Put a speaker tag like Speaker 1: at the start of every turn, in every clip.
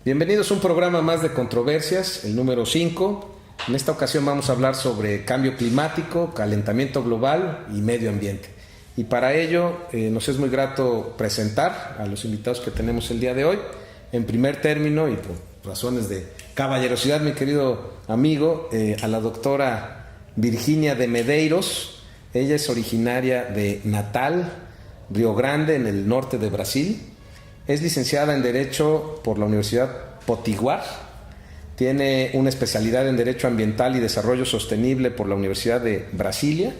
Speaker 1: Bienvenidos a un programa más de Controversias, el número 5. En esta ocasión vamos a hablar sobre cambio climático, calentamiento global y medio ambiente. Y para ello nos es muy grato presentar a los invitados que tenemos el día de hoy. En primer término, y por razones de caballerosidad, mi querido amigo, a la doctora Virginia de Medeiros. Ella es originaria de Natal, Río Grande, en el norte de Brasil. Es licenciada en Derecho por la Universidad Potiguar. Tiene una especialidad en Derecho Ambiental y Desarrollo Sostenible por la Universidad de Brasilia.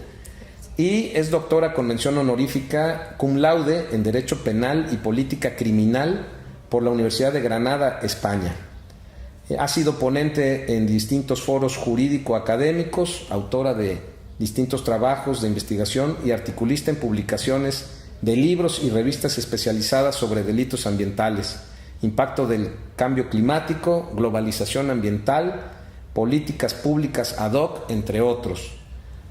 Speaker 1: Y es doctora con mención honorífica cum laude en Derecho Penal y Política Criminal por la Universidad de Granada, España. Ha sido ponente en distintos foros jurídico-académicos, autora de distintos trabajos de investigación y articulista en publicaciones de libros y revistas especializadas sobre delitos ambientales, impacto del cambio climático, globalización ambiental, políticas públicas ad hoc, entre otros.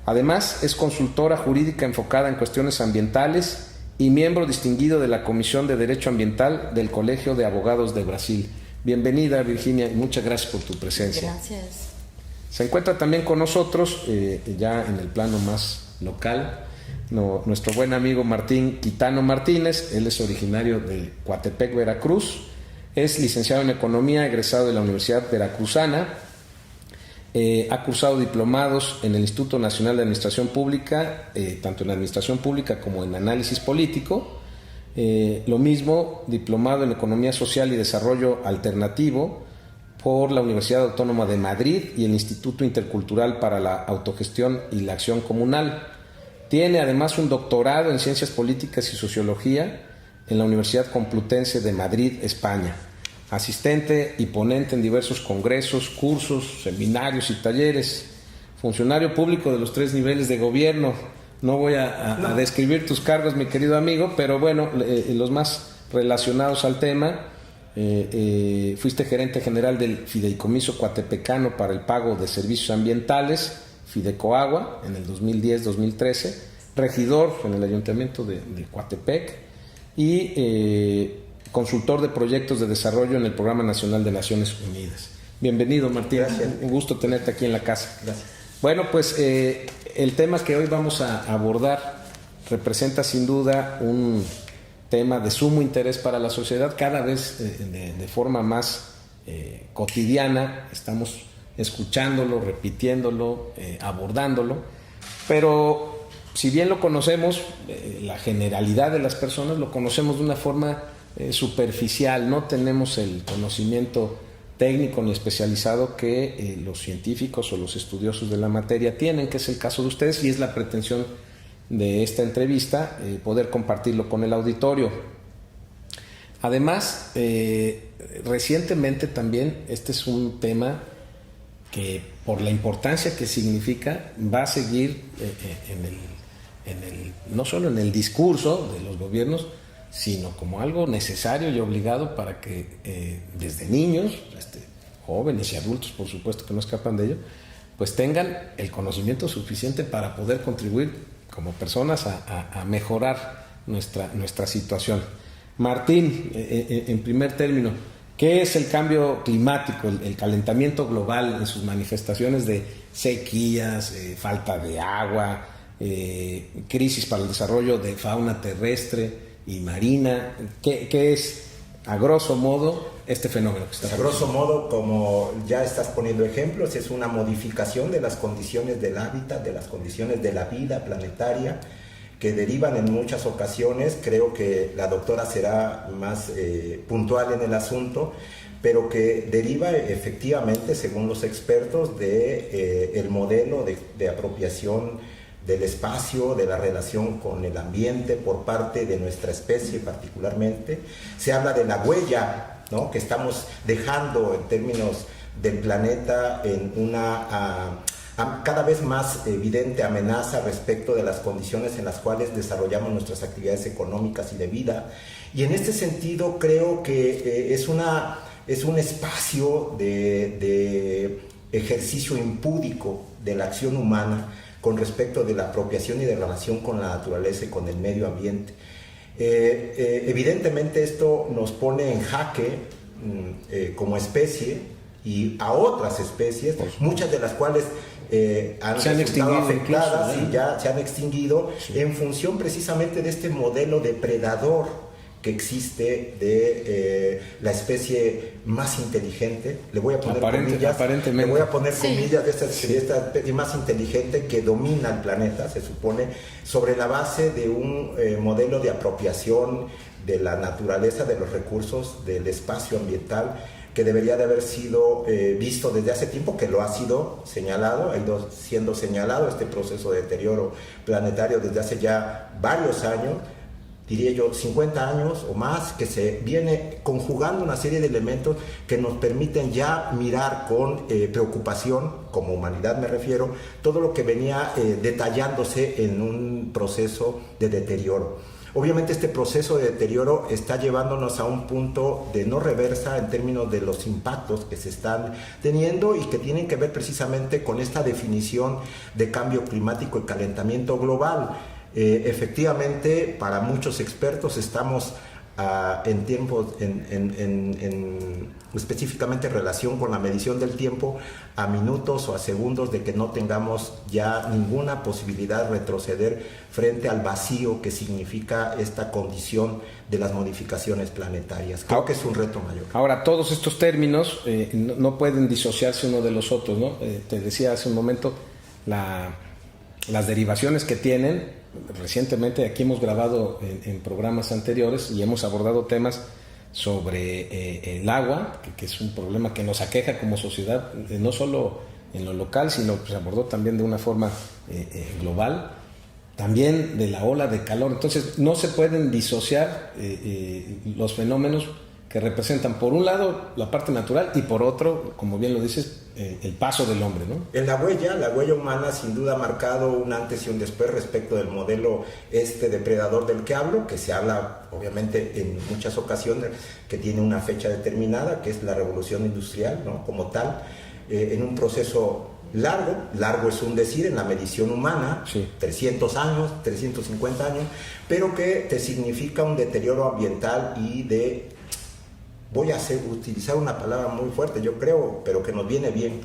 Speaker 1: Además, es consultora jurídica enfocada en cuestiones ambientales y miembro distinguido de la Comisión de Derecho Ambiental del Colegio de Abogados de Brasil. Bienvenida, Virginia, y muchas gracias por tu presencia.
Speaker 2: Gracias.
Speaker 1: Se encuentra también con nosotros, ya en el plano más local, nuestro buen amigo Martín Quitano Martínez. Él es originario de Coatepec, Veracruz. Es licenciado en Economía, egresado de la Universidad Veracruzana. Ha cursado diplomados en el Instituto Nacional de Administración Pública, tanto en Administración Pública como en Análisis Político. Lo mismo, diplomado en Economía Social y Desarrollo Alternativo por la Universidad Autónoma de Madrid y el Instituto Intercultural para la Autogestión y la Acción Comunal. Tiene además un doctorado en Ciencias Políticas y Sociología en la Universidad Complutense de Madrid, España. Asistente y ponente en diversos congresos, cursos, seminarios y talleres. Funcionario público de los 3 niveles de gobierno. No voy a describir tus cargos, mi querido amigo, pero bueno, los más relacionados al tema. Fuiste gerente general del Fideicomiso Coatepecano para el Pago de Servicios Ambientales, Fidecoagua, en el 2010-2013, regidor en el Ayuntamiento de Coatepec y consultor de proyectos de desarrollo en el Programa Nacional de Naciones Unidas. Bienvenido, Martín.
Speaker 3: Gracias.
Speaker 1: Un gusto tenerte aquí en la casa.
Speaker 3: Gracias.
Speaker 1: Bueno, pues el tema que hoy vamos a abordar representa sin duda un tema de sumo interés para la sociedad. Cada vez de forma más cotidiana estamos escuchándolo, repitiéndolo, abordándolo, pero si bien lo conocemos, la generalidad de las personas lo conocemos de una forma superficial, no tenemos el conocimiento técnico ni especializado que los científicos o los estudiosos de la materia tienen, que es el caso de ustedes, y es la pretensión de esta entrevista, poder compartirlo con el auditorio. Además, recientemente también este es un tema que por la importancia que significa va a seguir no solo en el discurso de los gobiernos, sino como algo necesario y obligado para que desde niños, jóvenes y adultos, por supuesto que no escapan de ello, pues tengan el conocimiento suficiente para poder contribuir como personas a mejorar nuestra situación. Martín, en primer término, ¿qué es el cambio climático, el calentamiento global en sus manifestaciones de sequías, falta de agua, crisis para el desarrollo de fauna terrestre y marina? ¿Qué es, a grosso modo, este fenómeno que está
Speaker 3: A grosso modo, como ya estás poniendo ejemplos, es una modificación de las condiciones del hábitat, de las condiciones de la vida planetaria, que derivan en muchas ocasiones, creo que la doctora será más puntual en el asunto, pero que deriva efectivamente, según los expertos, de el modelo de apropiación del espacio, de la relación con el ambiente por parte de nuestra especie particularmente. Se habla de la huella, ¿no?, que estamos dejando en términos del planeta en una cada vez más evidente amenaza respecto de las condiciones en las cuales desarrollamos nuestras actividades económicas y de vida. Y en este sentido creo que es un espacio de ejercicio impúdico de la acción humana, con respecto de la apropiación y de la relación con la naturaleza y con el medio ambiente. Evidentemente esto nos pone en jaque como especie y a otras especies, muchas de las cuales han resultado afectadas y ya se han extinguido en función precisamente de este modelo depredador que existe de la especie más inteligente, le voy a poner comillas, le voy a poner comillas de esta especie más inteligente que domina el planeta, se supone, sobre la base de un modelo de apropiación de la naturaleza, de los recursos, del espacio ambiental, que debería de haber sido visto desde hace tiempo, que lo ha sido señalado, ha ido siendo señalado este proceso de deterioro planetario desde hace ya varios años, diría yo 50 años o más, que se viene conjugando una serie de elementos que nos permiten ya mirar con preocupación, como humanidad me refiero, todo lo que venía detallándose en un proceso de deterioro. Obviamente este proceso de deterioro está llevándonos a un punto de no reversa en términos de los impactos que se están teniendo y que tienen que ver precisamente con esta definición de cambio climático y calentamiento global. Efectivamente, para muchos expertos estamos en tiempos, específicamente en relación con la medición del tiempo, a minutos o a segundos de que no tengamos ya ninguna posibilidad de retroceder frente al vacío que significa esta condición de las modificaciones planetarias. Creo que es un reto mayor.
Speaker 1: Ahora, todos estos términos no pueden disociarse uno de los otros, ¿no? Te decía hace un momento las derivaciones que tienen. Recientemente aquí hemos grabado en programas anteriores y hemos abordado temas sobre el agua, que es un problema que nos aqueja como sociedad, no solo en lo local, sino que se abordó también de una forma global, también de la ola de calor. Entonces no se pueden disociar los fenómenos que representan por un lado la parte natural y por otro, como bien lo dices, el paso del hombre, ¿no?
Speaker 3: En la huella humana sin duda ha marcado un antes y un después respecto del modelo depredador del que hablo, que se habla obviamente en muchas ocasiones, que tiene una fecha determinada, que es la revolución industrial, ¿no? Como tal, en un proceso largo es un decir en la medición humana, 300 años, 350 años, pero que te significa un deterioro ambiental y voy a utilizar una palabra muy fuerte, yo creo, pero que nos viene bien,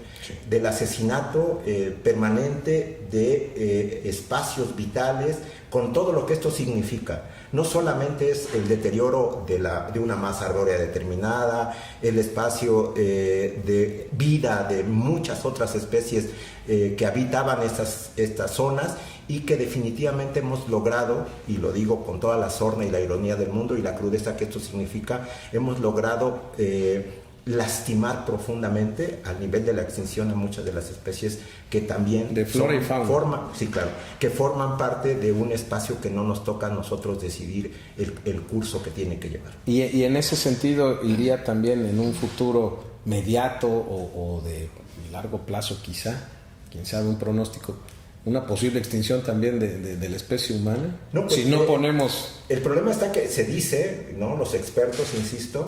Speaker 3: del asesinato permanente de espacios vitales, con todo lo que esto significa. No solamente es el deterioro de una masa arbórea determinada, el espacio de vida de muchas otras especies que habitaban estas zonas, y que definitivamente hemos logrado, y lo digo con toda la sorna y la ironía del mundo y la crudeza que esto significa, hemos logrado lastimar profundamente al nivel de la extinción a muchas de las especies que también
Speaker 1: de flora y fauna.
Speaker 3: Que forman parte de un espacio que no nos toca a nosotros decidir el curso que tiene que llevar.
Speaker 1: Y en ese sentido iría también en un futuro mediato o de largo plazo quizá, quién sabe, un pronóstico, una posible extinción también de la especie humana.
Speaker 3: No, pues,
Speaker 1: si no ponemos...
Speaker 3: El problema está que se dice, ¿no? Los expertos, insisto,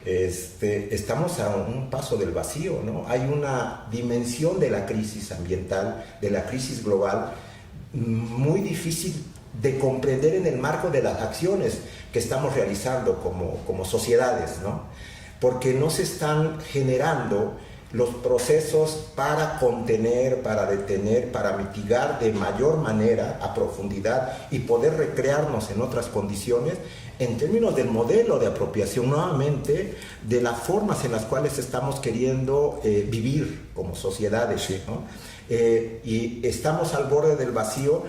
Speaker 3: estamos a un paso del vacío, ¿no? Hay una dimensión de la crisis ambiental, de la crisis global, muy difícil de comprender en el marco de las acciones que estamos realizando como sociedades, ¿no? Porque no se están generando los procesos para contener, para detener, para mitigar de mayor manera, a profundidad, y poder recrearnos en otras condiciones, en términos del modelo de apropiación, nuevamente, de las formas en las cuales estamos queriendo vivir como sociedades, ¿no? Y estamos al borde del vacío,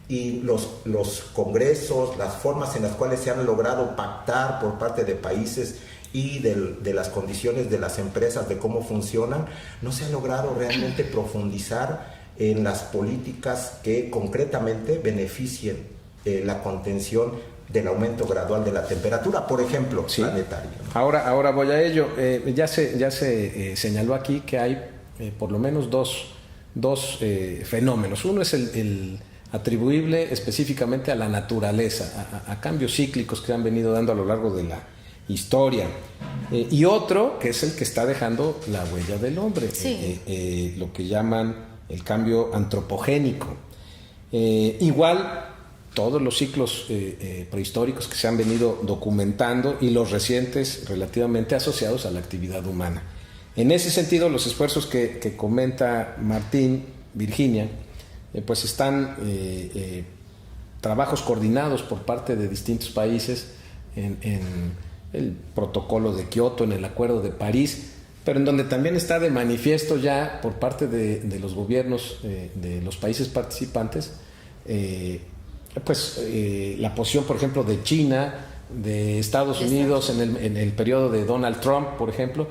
Speaker 3: y los congresos, las formas en las cuales se han logrado pactar por parte de países y de las condiciones de las empresas, de cómo funcionan, no se ha logrado realmente profundizar en las políticas que concretamente beneficien la contención del aumento gradual de la temperatura, por ejemplo, planetaria.
Speaker 1: Ahora voy a ello. Ya se señaló aquí que hay por lo menos dos fenómenos. Uno es el atribuible específicamente a la naturaleza, a cambios cíclicos que se han venido dando a lo largo de la historia, y otro que es el que está dejando la huella del hombre, lo que llaman el cambio antropogénico. Igual todos los ciclos prehistóricos que se han venido documentando y los recientes relativamente asociados a la actividad humana. En ese sentido, los esfuerzos que comenta Martín, Virginia, pues están trabajos coordinados por parte de distintos países en el protocolo de Kioto, en el Acuerdo de París, pero en donde también está de manifiesto ya por parte de los gobiernos de los países participantes, la posición, por ejemplo, de China, de Estados Unidos en el periodo de Donald Trump, por ejemplo,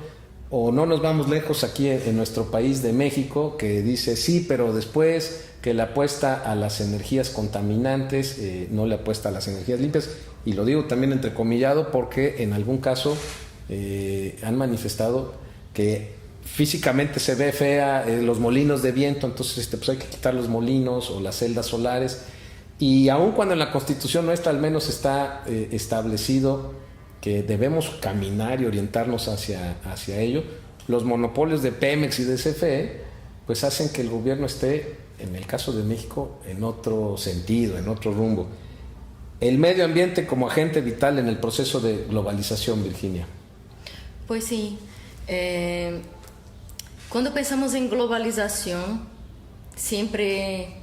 Speaker 1: o no nos vamos lejos aquí en nuestro país de México, que dice sí, pero después que le apuesta a las energías contaminantes, no le apuesta a las energías limpias, y lo digo también entrecomillado porque en algún caso han manifestado que físicamente se ve fea los molinos de viento, entonces pues hay que quitar los molinos o las celdas solares, y aun cuando en la Constitución nuestra al menos está establecido que debemos caminar y orientarnos hacia ello, los monopolios de Pemex y de CFE pues hacen que el gobierno esté, en el caso de México, en otro sentido, en otro rumbo. El medio ambiente como agente vital en el proceso de globalización, Virginia.
Speaker 2: Pues sí, cuando pensamos en globalización, siempre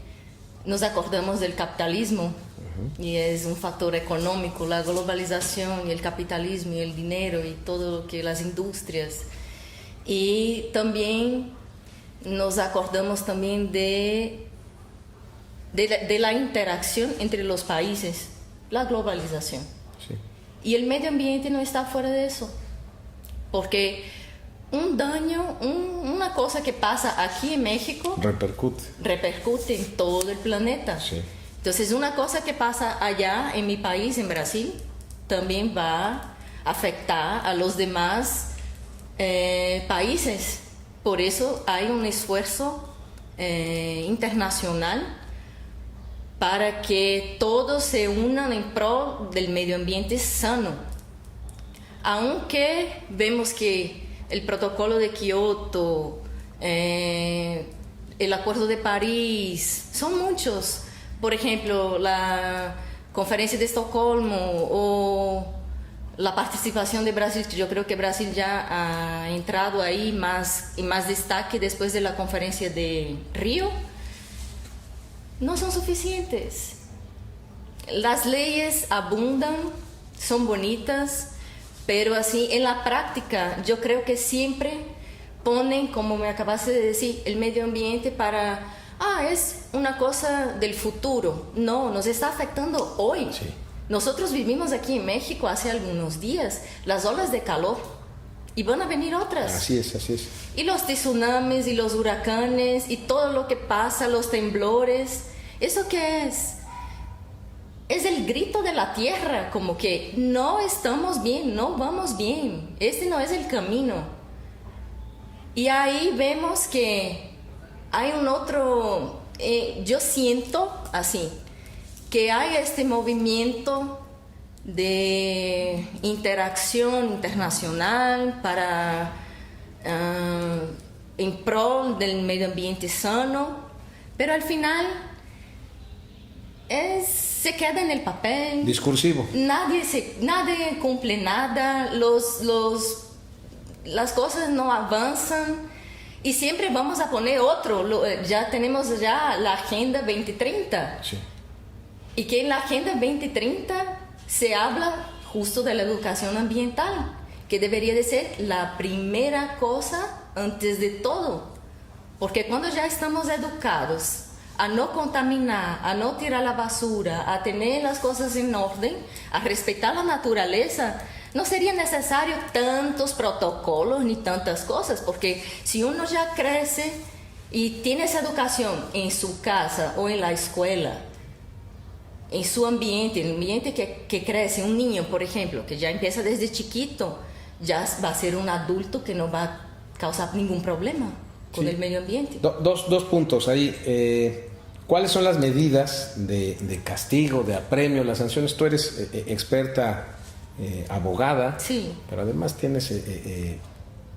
Speaker 2: nos acordamos del capitalismo, y es un factor económico, la globalización y el capitalismo y el dinero y todo lo que las industrias. Y también nos acordamos también de la interacción entre los países, la globalización.
Speaker 1: Sí.
Speaker 2: Y el medio ambiente no está fuera de eso, porque un daño, una cosa que pasa aquí en México repercute en todo el planeta.
Speaker 1: Sí.
Speaker 2: Entonces, una cosa que pasa allá en mi país, en Brasil, también va a afectar a los demás países. Por eso hay un esfuerzo internacional para que todos se unan en pro del medio ambiente sano. Aunque vemos que el protocolo de Kioto, el Acuerdo de París, son muchos. Por ejemplo, la Conferencia de Estocolmo o la participación de Brasil, que yo creo que Brasil ya ha entrado ahí en más destaque después de la Conferencia de Río, no son suficientes. Las leyes abundan, son bonitas, pero así en la práctica yo creo que siempre ponen, como me acabaste de decir, el medio ambiente para... es una cosa del futuro. No, nos está afectando hoy.
Speaker 1: Sí.
Speaker 2: Nosotros vivimos aquí en México hace algunos días las olas de calor y van a venir otras.
Speaker 1: Así es.
Speaker 2: Y los tsunamis y los huracanes y todo lo que pasa, los temblores. ¿Eso qué es? Es el grito de la tierra, como que no estamos bien, no vamos bien. Este no es el camino. Y ahí vemos que hay un otro, yo siento así, que hay este movimiento de interacción internacional para en pro del medio ambiente sano, pero al final se queda en el papel.
Speaker 1: Discursivo.
Speaker 2: Nadie cumple nada, las cosas no avanzan. Y siempre vamos a poner otro, ya tenemos la Agenda 2030.
Speaker 1: Sí.
Speaker 2: Y que en la Agenda 2030 se habla justo de la educación ambiental, que debería de ser la primera cosa antes de todo. Porque cuando ya estamos educados a no contaminar, a no tirar la basura, a tener las cosas en orden, a respetar la naturaleza, no sería necesario tantos protocolos ni tantas cosas, porque si uno ya crece y tiene esa educación en su casa o en la escuela, en su ambiente, en el ambiente que crece, un niño, por ejemplo, que ya empieza desde chiquito, ya va a ser un adulto que no va a causar ningún problema con el medio ambiente.
Speaker 1: Dos puntos ahí. ¿Cuáles son las medidas de castigo, de apremio, las sanciones? Tú eres experta, abogada,
Speaker 2: sí,
Speaker 1: pero además tienes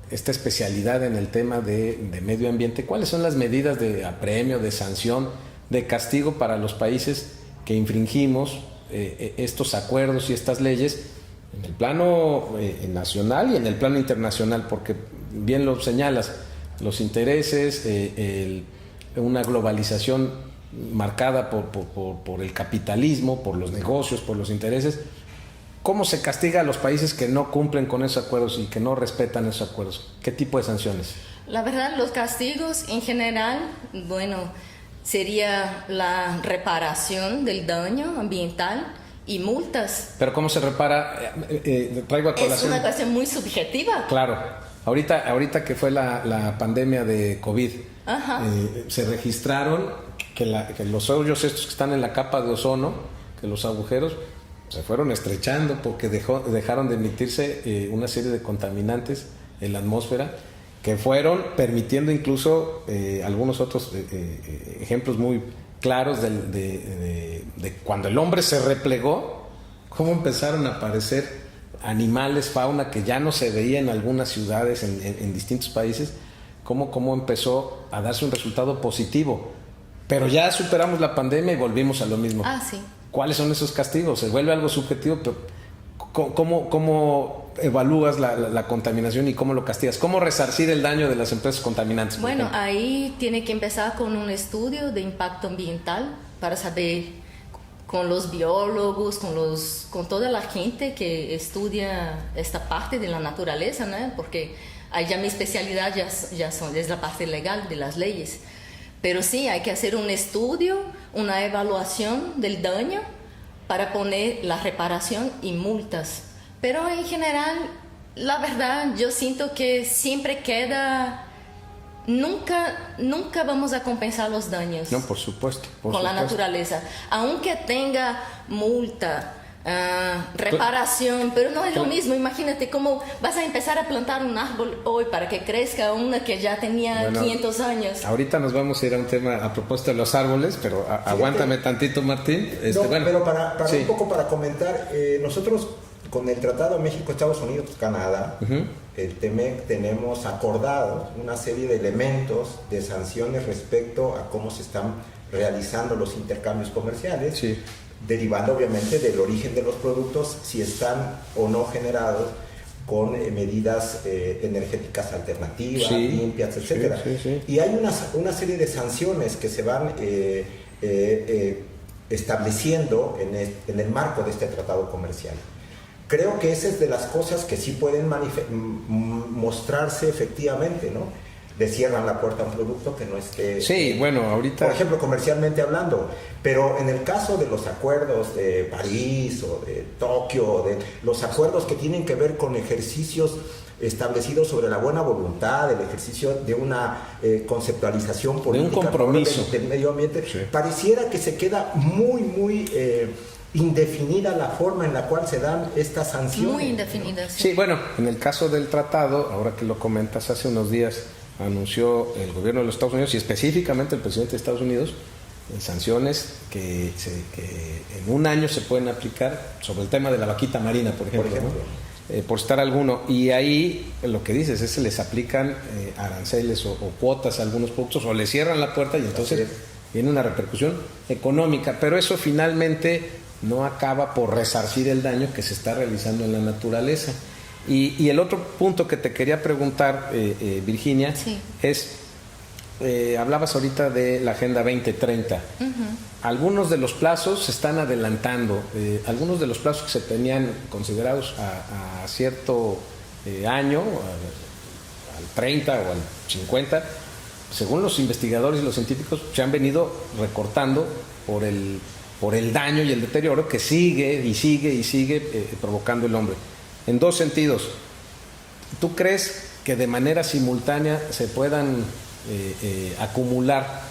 Speaker 1: esta especialidad en el tema de medio ambiente. ¿Cuáles son las medidas de apremio, de sanción de castigo para los países que infringimos estos acuerdos y estas leyes en el plano nacional y en el plano internacional, porque bien lo señalas, los intereses, una globalización marcada por el capitalismo, por los negocios, por los intereses. ¿Cómo se castiga a los países que no cumplen con esos acuerdos y que no respetan esos acuerdos? ¿Qué tipo de sanciones?
Speaker 2: La verdad, los castigos en general, bueno, sería la reparación del daño ambiental y multas.
Speaker 1: Pero ¿cómo se repara? Traigo a colación.
Speaker 2: Es una cuestión muy subjetiva.
Speaker 1: Claro. Ahorita que fue la pandemia de COVID, se registraron que los hoyos estos que están en la capa de ozono, que los agujeros se fueron estrechando porque dejaron de emitirse una serie de contaminantes en la atmósfera que fueron permitiendo incluso algunos otros ejemplos muy claros de cuando el hombre se replegó, cómo empezaron a aparecer animales, fauna que ya no se veía en algunas ciudades, en distintos países, cómo empezó a darse un resultado positivo. Pero ya superamos la pandemia y volvimos a lo mismo.
Speaker 2: Sí.
Speaker 1: ¿Cuáles son esos castigos? Se vuelve algo subjetivo, pero ¿cómo evalúas la contaminación y cómo lo castigas? ¿Cómo resarcir el daño de las empresas contaminantes?
Speaker 2: Bueno, ahí tiene que empezar con un estudio de impacto ambiental para saber, con los biólogos, con toda la gente que estudia esta parte de la naturaleza, ¿no? Porque ahí ya mi especialidad es la parte legal de las leyes. Pero sí, hay que hacer un estudio, una evaluación del daño para poner la reparación y multas. Pero en general, la verdad, yo siento que siempre queda... Nunca vamos a compensar los daños.
Speaker 1: No, por supuesto.
Speaker 2: Con la naturaleza. Aunque tenga multa, reparación, pero no es lo mismo. Imagínate cómo vas a empezar a plantar un árbol hoy para que crezca una que ya tenía 500 años.
Speaker 1: Ahorita nos vamos a ir a un tema a propósito de los árboles, pero aguántame tantito, Martín.
Speaker 3: Pero un poco para comentar, nosotros con el Tratado México, Estados Unidos, Canadá, el TEMEC, tenemos acordado una serie de elementos de sanciones respecto a cómo se están realizando los intercambios comerciales, derivando obviamente del origen de los productos, si están o no generados con medidas energéticas alternativas, limpias, etc. Y hay una serie de sanciones que se van estableciendo en el marco de este tratado comercial. Creo que esa es de las cosas que sí pueden mostrarse efectivamente, ¿no? Le cierran la puerta a un producto que no esté...
Speaker 1: Sí, bueno, ahorita...
Speaker 3: Por ejemplo, comercialmente hablando. Pero en el caso de los acuerdos de París o de Tokio, de los acuerdos que tienen que ver con ejercicios establecidos sobre la buena voluntad, el ejercicio de una conceptualización política...
Speaker 1: De un compromiso.
Speaker 3: Del medio ambiente, pareciera que se queda muy indefinida la forma en la cual se dan estas sanciones.
Speaker 2: Muy indefinida,
Speaker 1: sí. Sí, bueno, en el caso del tratado, ahora que lo comentas, hace unos días anunció el gobierno de los Estados Unidos y específicamente el presidente de Estados Unidos sanciones que en un año se pueden aplicar sobre el tema de la vaquita marina, por ejemplo. ¿no? Por estar alguno. Y ahí lo que dices es que les aplican aranceles o cuotas a algunos productos o les cierran la puerta y entonces viene una repercusión económica. Pero eso finalmente no acaba por resarcir el daño que se está realizando en la naturaleza. Y el otro punto que te quería preguntar, Virginia, es, hablabas ahorita de la Agenda 2030. Algunos de los plazos se están adelantando, algunos de los plazos que se tenían considerados a cierto año, al 30 o al 50, según los investigadores y los científicos, se han venido recortando por el daño y el deterioro que sigue provocando el hombre. En dos sentidos. ¿Tú crees que de manera simultánea se puedan acumular,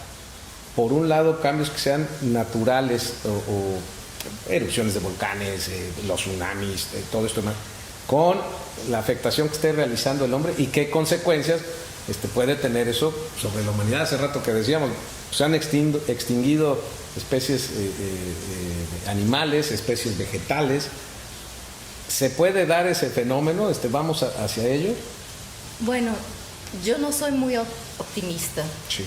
Speaker 1: por un lado, cambios que sean naturales o erupciones de volcanes, los tsunamis, todo esto más, con la afectación que esté realizando el hombre y qué consecuencias puede tener eso sobre la humanidad? Hace rato que decíamos, se han extinguido especies animales, especies vegetales. ¿Se puede dar ese fenómeno? ¿Vamos hacia ello?
Speaker 2: Bueno, yo no soy muy optimista.
Speaker 1: Sí.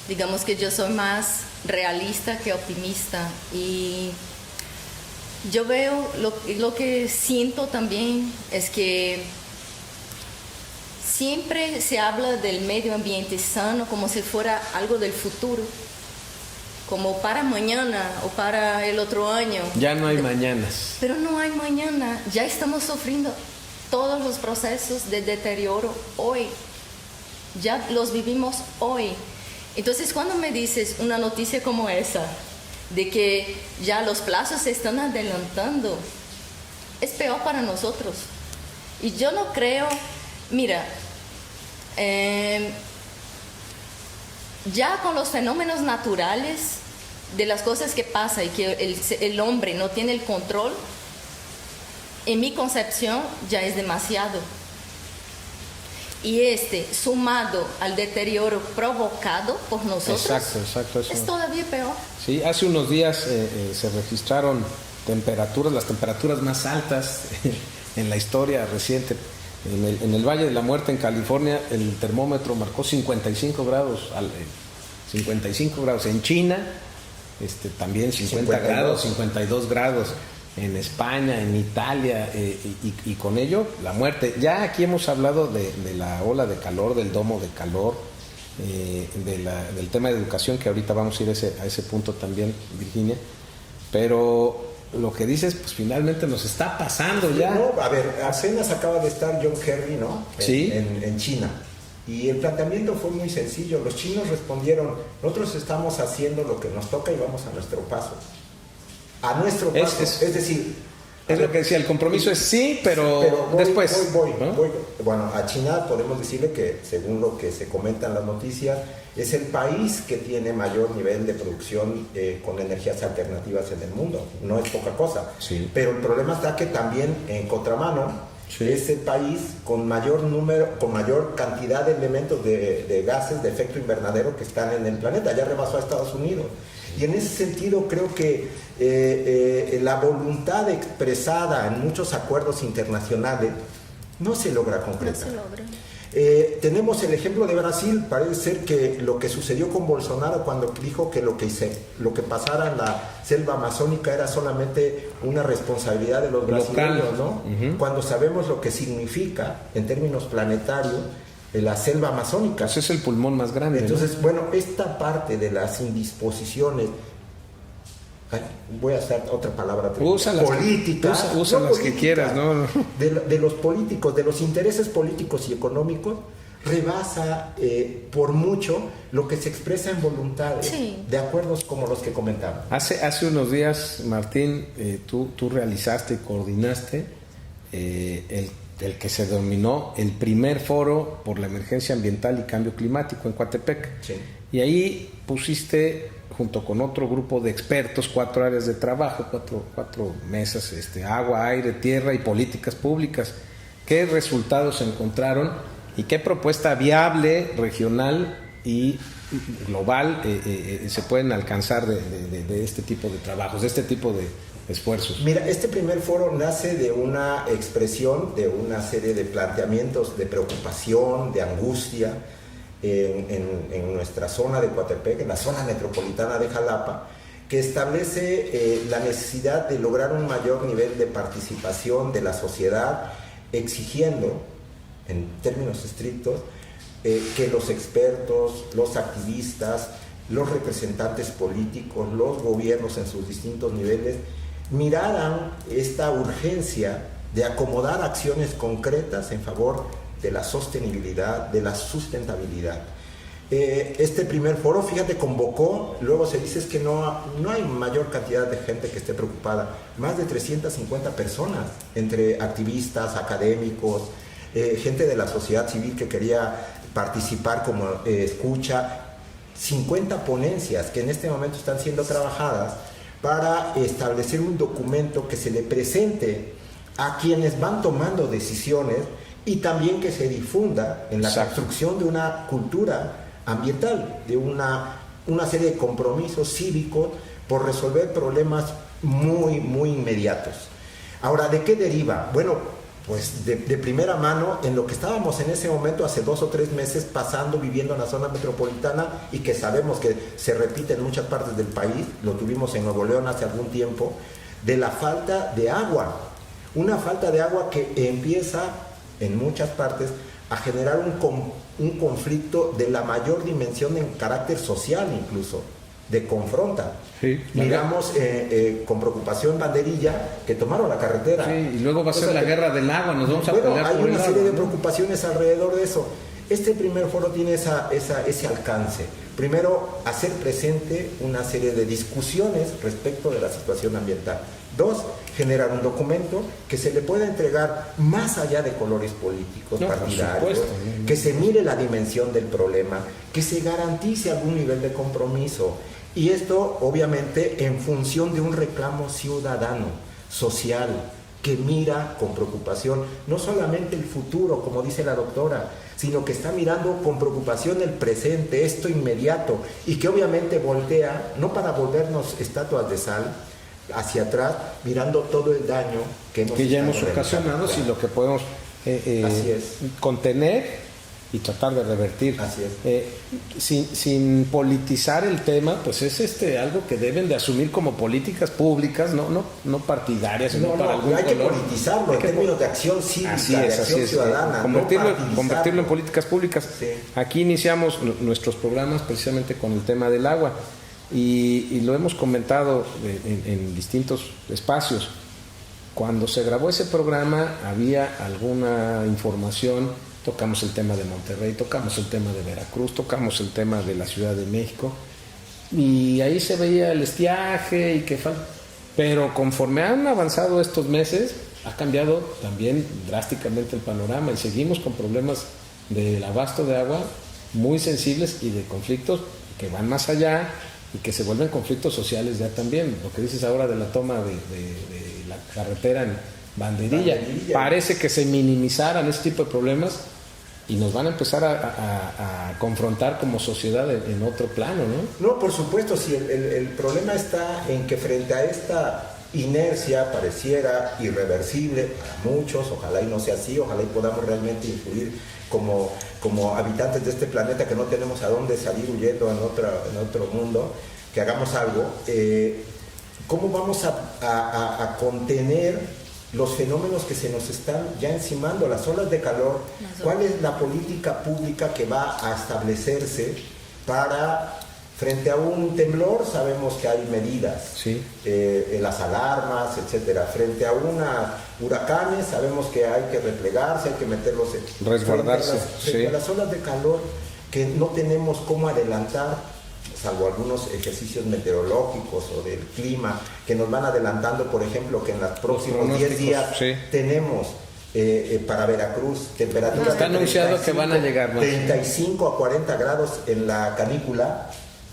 Speaker 2: Digamos que yo soy más realista que optimista. Y yo veo, lo que siento también es que siempre se habla del medio ambiente sano como si fuera algo del futuro, como para mañana o para el otro año.
Speaker 1: Ya no hay mañanas.
Speaker 2: Pero no hay mañana, ya estamos sufriendo todos los procesos de deterioro hoy, ya los vivimos hoy. Entonces, cuando me dices una noticia como esa, de que ya los plazos se están adelantando, es peor para nosotros. Y yo no creo, mira, ya con los fenómenos naturales de las cosas que pasan y que el hombre no tiene el control, en mi concepción ya es demasiado. Y sumado al deterioro provocado por nosotros,
Speaker 1: exacto, eso.
Speaker 2: Es todavía peor.
Speaker 1: Sí, hace unos días se registraron las temperaturas más altas en la historia reciente. En el Valle de la Muerte, en California, el termómetro marcó 55 grados. 55 grados. En China, también 50 grados, 52 grados. En España, en Italia, y con ello la muerte. Ya aquí hemos hablado de la ola de calor, del domo de calor, del tema de educación, que ahorita vamos a ir a ese punto también, Virginia. Pero lo que dices, pues finalmente nos está pasando ya.
Speaker 3: No, a ver, apenas acaba de estar John Kerry, ¿no?
Speaker 1: Sí.
Speaker 3: En China. Y el planteamiento fue muy sencillo. Los chinos respondieron: nosotros estamos haciendo lo que nos toca y vamos a nuestro paso. A nuestro paso, es decir...
Speaker 1: Es lo que decía, el compromiso es sí, pero después...
Speaker 3: Voy.
Speaker 1: ¿no?
Speaker 3: Bueno, a China podemos decirle que, según lo que se comenta en las noticias, es el país que tiene mayor nivel de producción con energías alternativas en el mundo. No es poca cosa.
Speaker 1: Sí.
Speaker 3: Pero el problema está que también, en contramano, es el país con mayor cantidad de elementos de gases de efecto invernadero que están en el planeta. Ya rebasó a Estados Unidos. Y en ese sentido creo que la voluntad expresada en muchos acuerdos internacionales no se logra concretar.
Speaker 2: No se logra.
Speaker 3: Tenemos el ejemplo de Brasil. Parece ser que lo que sucedió con Bolsonaro cuando dijo que lo que pasara en la selva amazónica era solamente una responsabilidad de los brasileños, ¿no? Uh-huh. Cuando sabemos lo que significa en términos planetarios la selva amazónica.
Speaker 1: Ese es el pulmón más grande.
Speaker 3: Entonces,
Speaker 1: ¿no?
Speaker 3: bueno, esta parte de las indisposiciones, voy a usar otra palabra, políticas,
Speaker 1: usa las que quieras, ¿no?
Speaker 3: De los políticos, de los intereses políticos y económicos, rebasa por mucho lo que se expresa en voluntades, sí, de acuerdos como los que comentaba.
Speaker 1: Hace unos días, Martín, tú realizaste y coordinaste el que se denominó el primer foro por la emergencia ambiental y cambio climático en Coatepec.
Speaker 3: Sí.
Speaker 1: Y ahí pusiste, junto con otro grupo de expertos, 4 áreas de trabajo, cuatro mesas, agua, aire, tierra y políticas públicas. ¿Qué resultados encontraron y qué propuesta viable, regional y global se pueden alcanzar de este tipo de trabajos, de este tipo de esfuerzos?
Speaker 3: Mira, este primer foro nace de una expresión, de una serie de planteamientos de preocupación, de angustia en nuestra zona de Coatepec, en la zona metropolitana de Jalapa, que establece la necesidad de lograr un mayor nivel de participación de la sociedad, exigiendo, en términos estrictos, que los expertos, los activistas, los representantes políticos, los gobiernos en sus distintos niveles, miraran esta urgencia de acomodar acciones concretas en favor de la sostenibilidad, de la sustentabilidad. Este primer foro, fíjate, convocó, luego se dice que no hay mayor cantidad de gente que esté preocupada, más de 350 personas, entre activistas, académicos, gente de la sociedad civil que quería participar como escucha, 50 ponencias que en este momento están siendo trabajadas para establecer un documento que se le presente a quienes van tomando decisiones y también que se difunda en la construcción de una cultura ambiental, de una serie de compromisos cívicos por resolver problemas muy, muy inmediatos. Ahora, ¿de qué deriva? Bueno, pues de primera mano en lo que estábamos en ese momento hace 2 o 3 meses pasando, viviendo en la zona metropolitana y que sabemos que se repite en muchas partes del país, lo tuvimos en Nuevo León hace algún tiempo, de la falta de agua. Una falta de agua que empieza en muchas partes a generar un conflicto de la mayor dimensión en carácter social incluso, de confronta.
Speaker 1: Sí,
Speaker 3: miramos con preocupación Banderilla que tomaron la carretera.
Speaker 1: Sí, y luego va a ser la guerra del agua, nos vamos a pelear
Speaker 3: hay
Speaker 1: por el
Speaker 3: una serie
Speaker 1: agua,
Speaker 3: de preocupaciones alrededor de eso. Este primer foro tiene ese alcance. Primero, hacer presente una serie de discusiones respecto de la situación ambiental. 2, generar un documento que se le pueda entregar más allá de colores políticos, partidarios, que se mire la dimensión del problema, que se garantice algún nivel de compromiso. Y esto, obviamente, en función de un reclamo ciudadano, social, que mira con preocupación no solamente el futuro, como dice la doctora, sino que está mirando con preocupación el presente, esto inmediato, y que obviamente voltea, no para volvernos estatuas de sal, hacia atrás, mirando todo el daño que
Speaker 1: ya hemos ocasionado, y lo que podemos contener y tratar de revertir.
Speaker 3: Así es.
Speaker 1: Sin politizar el tema, pues es algo que deben de asumir como políticas públicas, no partidarias, sino para algún
Speaker 3: hay
Speaker 1: color.
Speaker 3: Que politizarlo en términos de acción cívica, de acción ciudadana.
Speaker 1: Convertirlo en políticas públicas.
Speaker 3: Sí.
Speaker 1: Aquí iniciamos nuestros programas precisamente con el tema del agua y lo hemos comentado en distintos espacios. Cuando se grabó ese programa había alguna información. Tocamos el tema de Monterrey, tocamos el tema de Veracruz, tocamos el tema de la Ciudad de México y ahí se veía el estiaje y que falta. Pero conforme han avanzado estos meses ha cambiado también drásticamente el panorama y seguimos con problemas del abasto de agua muy sensibles y de conflictos que van más allá y que se vuelven conflictos sociales ya también. Lo que dices ahora de la toma de la carretera en Banderilla. Parece que se minimizaran este tipo de problemas y nos van a empezar a confrontar como sociedad en otro plano, ¿no?
Speaker 3: No, por supuesto, sí, el problema está en que frente a esta inercia pareciera irreversible para muchos, ojalá y no sea así, ojalá y podamos realmente influir como habitantes de este planeta que no tenemos a dónde salir huyendo en otro mundo, que hagamos algo. ¿Cómo vamos a contener los fenómenos que se nos están ya encimando, las olas de calor? ¿Cuál es la política pública que va a establecerse para, frente a un temblor, sabemos que hay medidas,
Speaker 1: sí,
Speaker 3: las alarmas, etcétera. Frente a huracanes, sabemos que hay que replegarse, hay que meterlos
Speaker 1: resguardarse.
Speaker 3: Frente a las olas de calor que no tenemos cómo adelantar, salvo algunos ejercicios meteorológicos o del clima que nos van adelantando, por ejemplo, que en los próximos 10 días tenemos para Veracruz temperaturas
Speaker 1: está anunciado que van a llegar más
Speaker 3: 35 a 40 grados en la canícula,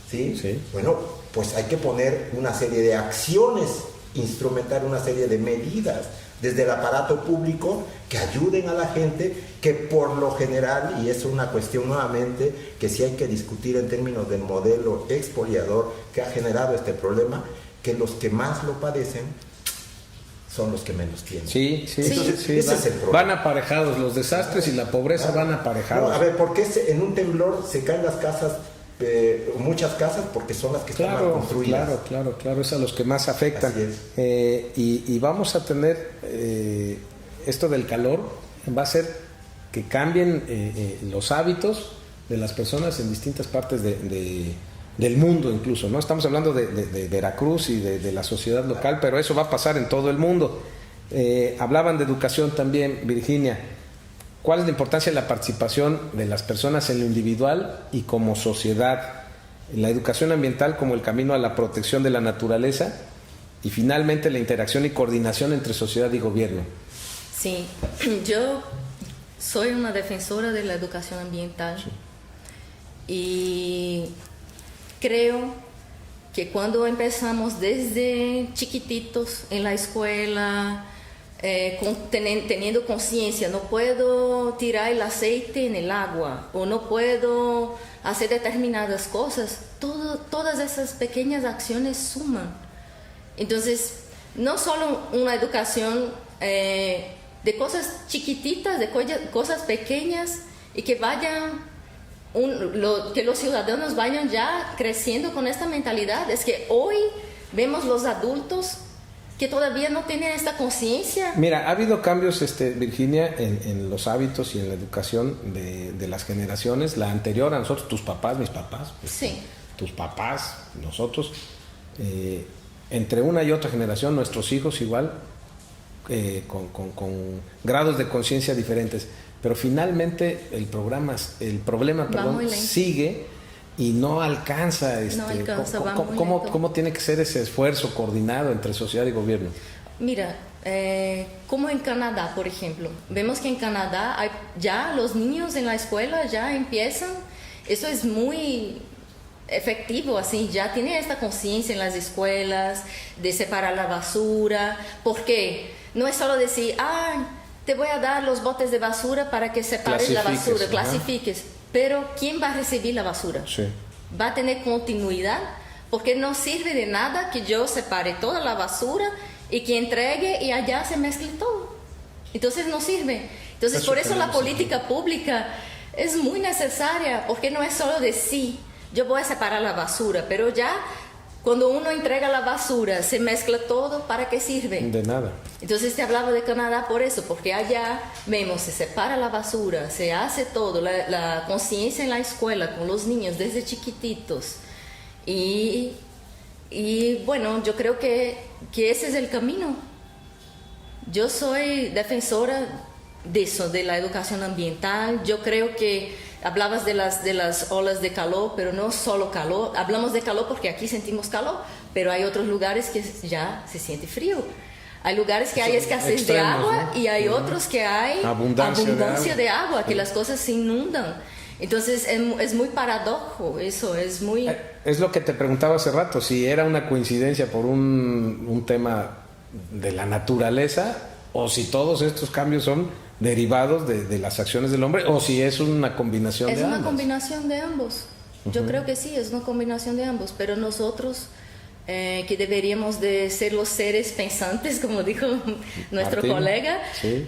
Speaker 3: ¿sí?
Speaker 1: Sí.
Speaker 3: Bueno, pues hay que poner una serie de acciones, instrumentar una serie de medidas desde el aparato público que ayuden a la gente, que por lo general, y es una cuestión nuevamente que sí hay que discutir en términos del modelo expoliador que ha generado este problema, que los que más lo padecen son los que menos tienen.
Speaker 1: Sí.
Speaker 3: Entonces, ese es el problema.
Speaker 1: Van aparejados, los desastres y la pobreza van aparejados.
Speaker 3: No, a ver, ¿por qué en un temblor se caen las casas? Muchas casas porque son las que están mal construidas.
Speaker 1: Claro, es a los que más afectan.
Speaker 3: Así es.
Speaker 1: Y vamos a tener esto del calor, va a hacer que cambien los hábitos de las personas en distintas partes del mundo incluso, ¿no? Estamos hablando de Veracruz y de la sociedad local, pero eso va a pasar en todo el mundo. Hablaban de educación también, Virginia. ¿Cuál es la importancia de la participación de las personas en lo individual y como sociedad? La educación ambiental como el camino a la protección de la naturaleza y finalmente la interacción y coordinación entre sociedad y gobierno.
Speaker 2: Sí, yo soy una defensora de la educación ambiental y creo que cuando empezamos desde chiquititos en la escuela, teniendo conciencia, no puedo tirar el aceite en el agua o no puedo hacer determinadas cosas, todas esas pequeñas acciones suman. Entonces, no solo una educación de cosas chiquititas, de cosas pequeñas, y que vayan, que los ciudadanos vayan ya creciendo con esta mentalidad. Es que hoy vemos los adultos que todavía no tienen esta conciencia.
Speaker 1: Mira, ha habido cambios, Virginia, en los hábitos y en la educación de las generaciones. La anterior a nosotros, tus papás, mis papás,
Speaker 2: Sí.
Speaker 1: tus papás, nosotros, entre una y otra generación, nuestros hijos igual, con grados de conciencia diferentes. Pero finalmente el problema sigue y no alcanza. ¿Cómo tiene que ser ese esfuerzo coordinado entre sociedad y gobierno?
Speaker 2: Mira, como en Canadá, por ejemplo. Vemos que en Canadá ya los niños en la escuela ya empiezan, eso es muy efectivo, así, ya tienen esta conciencia en las escuelas de separar la basura, porque no es solo decir, te voy a dar los botes de basura para que separes la basura, clasifiques, pero ¿quién va a recibir la basura?
Speaker 1: Sí.
Speaker 2: ¿Va a tener continuidad? Porque no sirve de nada que yo separe toda la basura y que entregue y allá se mezcle todo. Entonces no sirve. Entonces por eso la política pública es muy necesaria, porque no es solo decir, yo voy a separar la basura, pero ya cuando uno entrega la basura, se mezcla todo, ¿para qué sirve?
Speaker 1: De nada.
Speaker 2: Entonces te hablaba de Canadá por eso, porque allá vemos, se separa la basura, se hace todo, la conciencia en la escuela con los niños desde chiquititos. Y bueno, yo creo que ese es el camino. Yo soy defensora de eso, de la educación ambiental. Yo creo que hablabas de las olas de calor, pero no solo calor. Hablamos de calor porque aquí sentimos calor, pero hay otros lugares que ya se siente frío. Hay lugares que hay escasez de agua, ¿no? Y hay otros que hay abundancia de agua, que las cosas se inundan. Entonces es muy paradojo eso, es muy...
Speaker 1: Es lo que te preguntaba hace rato, si era una coincidencia por un tema de la naturaleza, o si todos estos cambios son derivados de las acciones del hombre, o si es una combinación de ambos.
Speaker 2: Es una combinación de ambos. Yo creo que sí, es una combinación de ambos, pero nosotros que deberíamos de ser los seres pensantes, como dijo nuestro
Speaker 1: Martín,
Speaker 2: colega,
Speaker 1: sí.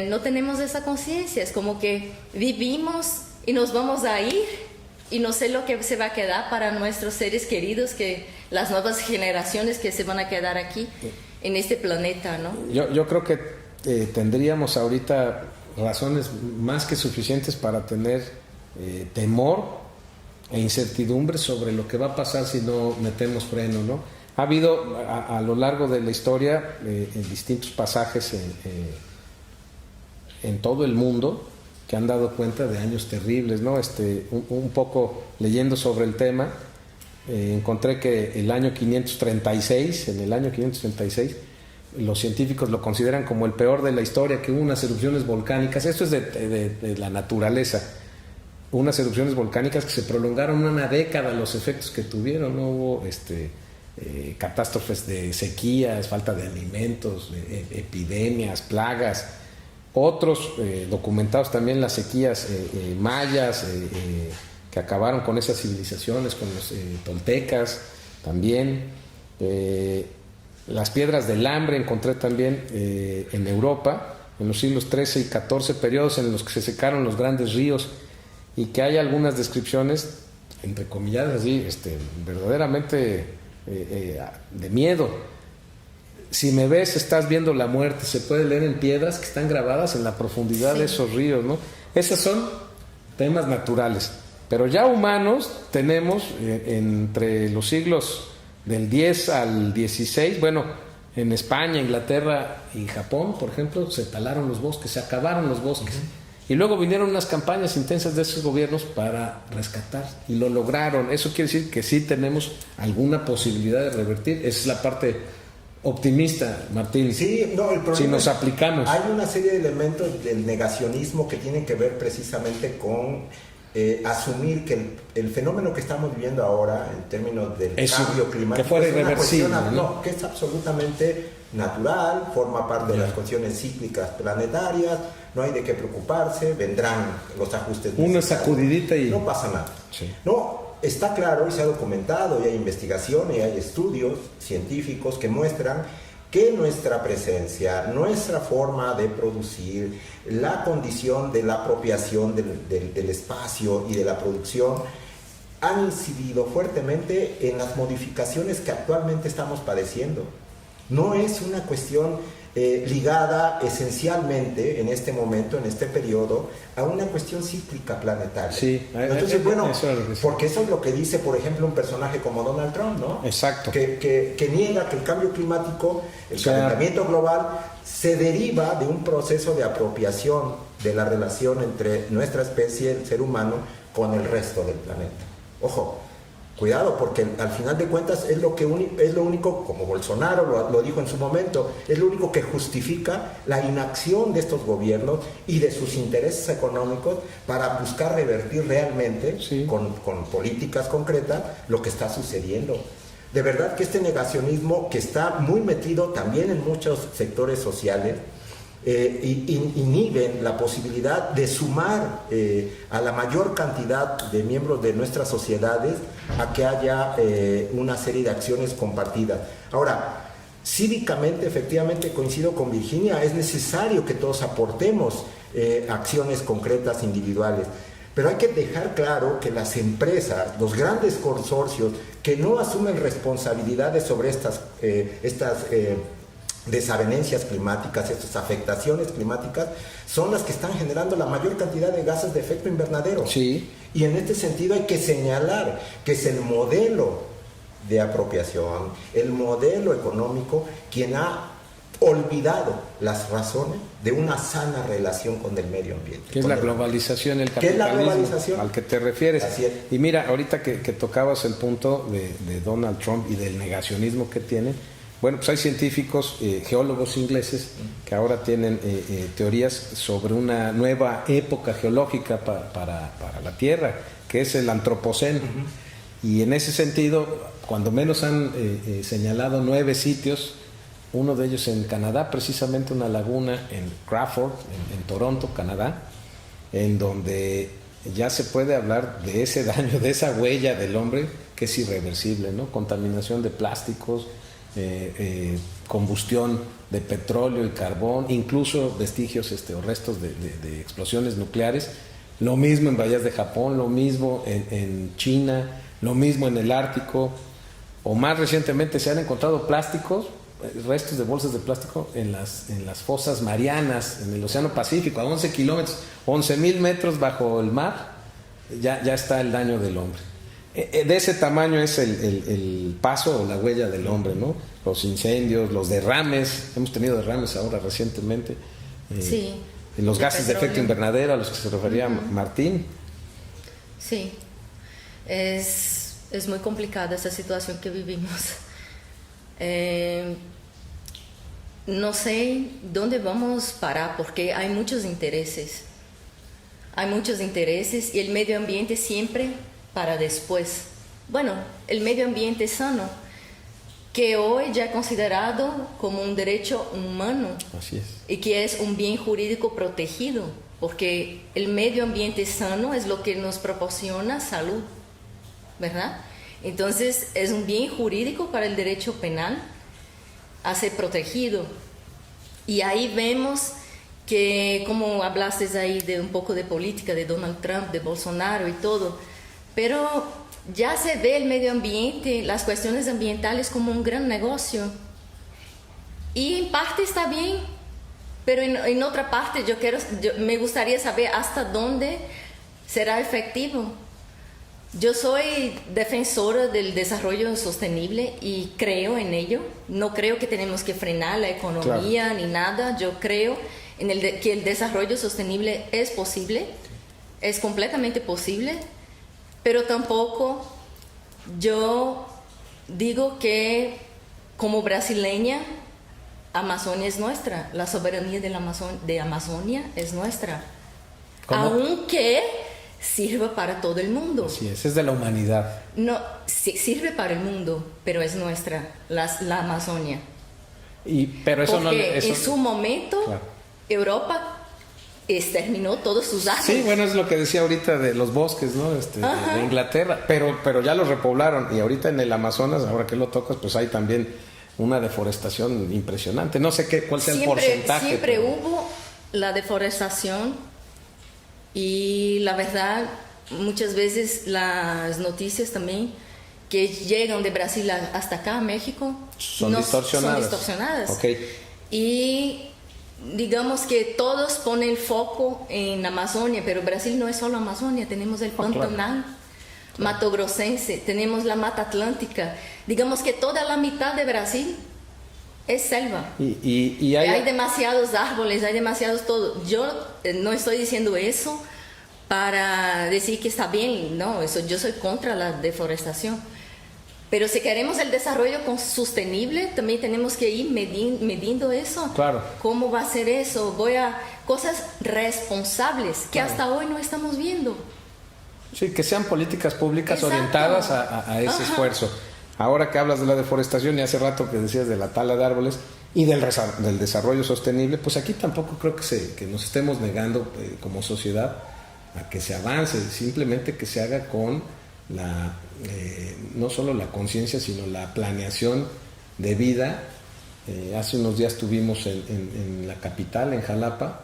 Speaker 2: No tenemos esa conciencia. Es como que vivimos y nos vamos a ir y no sé lo que se va a quedar para nuestros seres queridos, que las nuevas generaciones que se van a quedar aquí en este planeta, ¿no?
Speaker 1: Yo creo que tendríamos ahorita razones más que suficientes para tener temor e incertidumbre sobre lo que va a pasar si no metemos freno, ¿no? Ha habido a lo largo de la historia en distintos pasajes en todo el mundo que han dado cuenta de años terribles, ¿no? Un poco leyendo sobre el tema, encontré que en el año 536, los científicos lo consideran como el peor de la historia, que hubo unas erupciones volcánicas. Esto es de la naturaleza. Unas erupciones volcánicas que se prolongaron una década, los efectos que tuvieron. No hubo catástrofes de sequías, falta de alimentos, epidemias, plagas. Otros documentados también las sequías mayas que acabaron con esas civilizaciones, con los toltecas también. Las piedras del hambre encontré también en Europa, en los siglos XIII y XIV, periodos en los que se secaron los grandes ríos, y que hay algunas descripciones, entre comilladas, así, verdaderamente de miedo. Si me ves, estás viendo la muerte. Se puede leer en piedras que están grabadas en la profundidad de esos ríos, ¿no? Esos son temas naturales. Pero ya humanos tenemos entre los siglos del 10 al 16, bueno, en España, Inglaterra y Japón, por ejemplo, se talaron los bosques, se acabaron los bosques. Y luego vinieron unas campañas intensas de esos gobiernos para rescatar, y lo lograron. Eso quiere decir que sí tenemos alguna posibilidad de revertir. Esa es la parte optimista, Martín.
Speaker 3: Sí, no, el problema
Speaker 1: si nos aplicamos.
Speaker 3: Hay una serie de elementos del negacionismo que tienen que ver precisamente con asumir que el fenómeno que estamos viviendo ahora en términos del cambio climático
Speaker 1: que fuera
Speaker 3: es una
Speaker 1: irreversible,
Speaker 3: cuestión,
Speaker 1: ¿no?
Speaker 3: Que es absolutamente natural, forma parte de las cuestiones cíclicas planetarias, no hay de qué preocuparse, vendrán los ajustes necesarios.
Speaker 1: Una sacudidita y
Speaker 3: no pasa nada.
Speaker 1: Sí.
Speaker 3: No, está claro y se ha documentado, y hay investigaciones y hay estudios científicos que muestran que nuestra presencia, nuestra forma de producir, la condición de la apropiación del espacio y de la producción han incidido fuertemente en las modificaciones que actualmente estamos padeciendo. No es una cuestión ligada esencialmente en este momento, en este periodo, a una cuestión cíclica planetaria.
Speaker 1: Sí,
Speaker 3: entonces, bueno,
Speaker 1: eso es lo que sí.
Speaker 3: porque eso es lo que dice, por ejemplo, un personaje como Donald Trump, ¿no?
Speaker 1: Exacto.
Speaker 3: Que niega que el cambio climático, el calentamiento global, se deriva de un proceso de apropiación de la relación entre nuestra especie, el ser humano, con el resto del planeta. Ojo, cuidado, porque al final de cuentas es lo único, como Bolsonaro lo dijo en su momento, es lo único que justifica la inacción de estos gobiernos y de sus intereses económicos para buscar revertir realmente, sí, con políticas concretas, lo que está sucediendo. De verdad que este negacionismo, que está muy metido también en muchos sectores sociales, inhiben la posibilidad de sumar a la mayor cantidad de miembros de nuestras sociedades a que haya una serie de acciones compartidas. Ahora, cívicamente, efectivamente, coincido con Virginia, es necesario que todos aportemos acciones concretas individuales, pero hay que dejar claro que las empresas, los grandes consorcios que no asumen responsabilidades sobre estas desavenencias climáticas, estas afectaciones climáticas, son las que están generando la mayor cantidad de gases de efecto invernadero.
Speaker 1: Sí.
Speaker 3: Y en este sentido hay que señalar que es el modelo de apropiación, el modelo económico, quien ha olvidado las razones de una sana relación con el medio ambiente.
Speaker 1: Que es la globalización, el capitalismo al que te refieres.
Speaker 3: Así es.
Speaker 1: Y mira, ahorita que tocabas el punto de Donald Trump y del negacionismo que tiene, bueno, pues hay científicos, geólogos ingleses, que ahora tienen teorías sobre una nueva época geológica para la Tierra, que es el Antropoceno. Y en ese sentido, cuando menos han señalado 9 sitios, uno de ellos en Canadá, precisamente una laguna en Crawford, en Toronto, Canadá, en donde ya se puede hablar de ese daño, de esa huella del hombre que es irreversible, ¿no? Contaminación de plásticos, combustión de petróleo y carbón, incluso vestigios o restos de explosiones nucleares. Lo mismo en bahías de Japón, lo mismo en China, lo mismo en el Ártico, o más recientemente se han encontrado plásticos, restos de bolsas de plástico en las fosas marianas, en el Océano Pacífico, a 11 kilómetros, 11,000 metros bajo el mar, ya está el daño del hombre. De ese tamaño es el paso o la huella del hombre, ¿no? Los incendios, los derrames, hemos tenido derrames ahora recientemente,
Speaker 2: sí,
Speaker 1: los gases de efecto invernadero a los que se refería Martín.
Speaker 2: Sí, es muy complicada esa situación que vivimos. No sé dónde vamos a parar porque hay muchos intereses. Hay muchos intereses y el medio ambiente siempre para después. Bueno, el medio ambiente sano, que hoy ya es considerado como un derecho humano.
Speaker 1: Así es.
Speaker 2: Y que es un bien jurídico protegido, porque el medio ambiente sano es lo que nos proporciona salud, ¿verdad? Entonces es un bien jurídico para el derecho penal a ser protegido. Y ahí vemos que, como hablaste ahí de un poco de política, de Donald Trump, de Bolsonaro y todo, pero ya se ve el medio ambiente, las cuestiones ambientales como un gran negocio. Y en parte está bien, pero en otra parte me gustaría saber hasta dónde será efectivo. Yo soy defensora del desarrollo sostenible y creo en ello. No creo que tenemos que frenar la economía, claro, ni nada. Yo creo en que el desarrollo sostenible es posible, es completamente posible, pero tampoco yo digo que como brasileña Amazonia es nuestra, la soberanía de Amazonia es nuestra. ¿Cómo? Aunque sirve para todo el mundo.
Speaker 1: Así es de la humanidad.
Speaker 2: No, sí, sirve para el mundo, pero es nuestra, la Amazonia.
Speaker 1: Pero eso
Speaker 2: porque en su momento, claro, Europa exterminó todos sus árboles.
Speaker 1: Sí, bueno, es lo que decía ahorita de los bosques, ¿no? De Inglaterra, pero ya los repoblaron, y ahorita en el Amazonas, ahora que lo tocas, pues hay también una deforestación impresionante. No sé cuál sea el porcentaje.
Speaker 2: Siempre hubo la deforestación y la verdad, muchas veces las noticias también que llegan de Brasil hasta acá, a México,
Speaker 1: son distorsionadas. Okay.
Speaker 2: Y digamos que todos ponen el foco en Amazonia, pero Brasil no es solo Amazonia, tenemos el Pantanal, Mato Grossense, tenemos la Mata Atlántica. Digamos que toda la mitad de Brasil es selva.
Speaker 1: Y
Speaker 2: hay demasiados árboles, hay demasiados todo. Yo no estoy diciendo eso para decir que está bien, no, yo soy contra la deforestación. Pero si queremos el desarrollo sostenible, también tenemos que ir midiendo eso.
Speaker 1: Claro.
Speaker 2: ¿Cómo va a ser eso? Cosas responsables que hasta hoy no estamos viendo.
Speaker 1: Sí, que sean políticas públicas orientadas a ese esfuerzo. Ahora que hablas de la deforestación y hace rato que decías de la tala de árboles y del desarrollo sostenible, pues aquí tampoco creo que nos estemos negando como sociedad a que se avance, simplemente que se haga con no solo la conciencia, sino la planeación de vida. Hace unos días tuvimos en la capital, en Jalapa,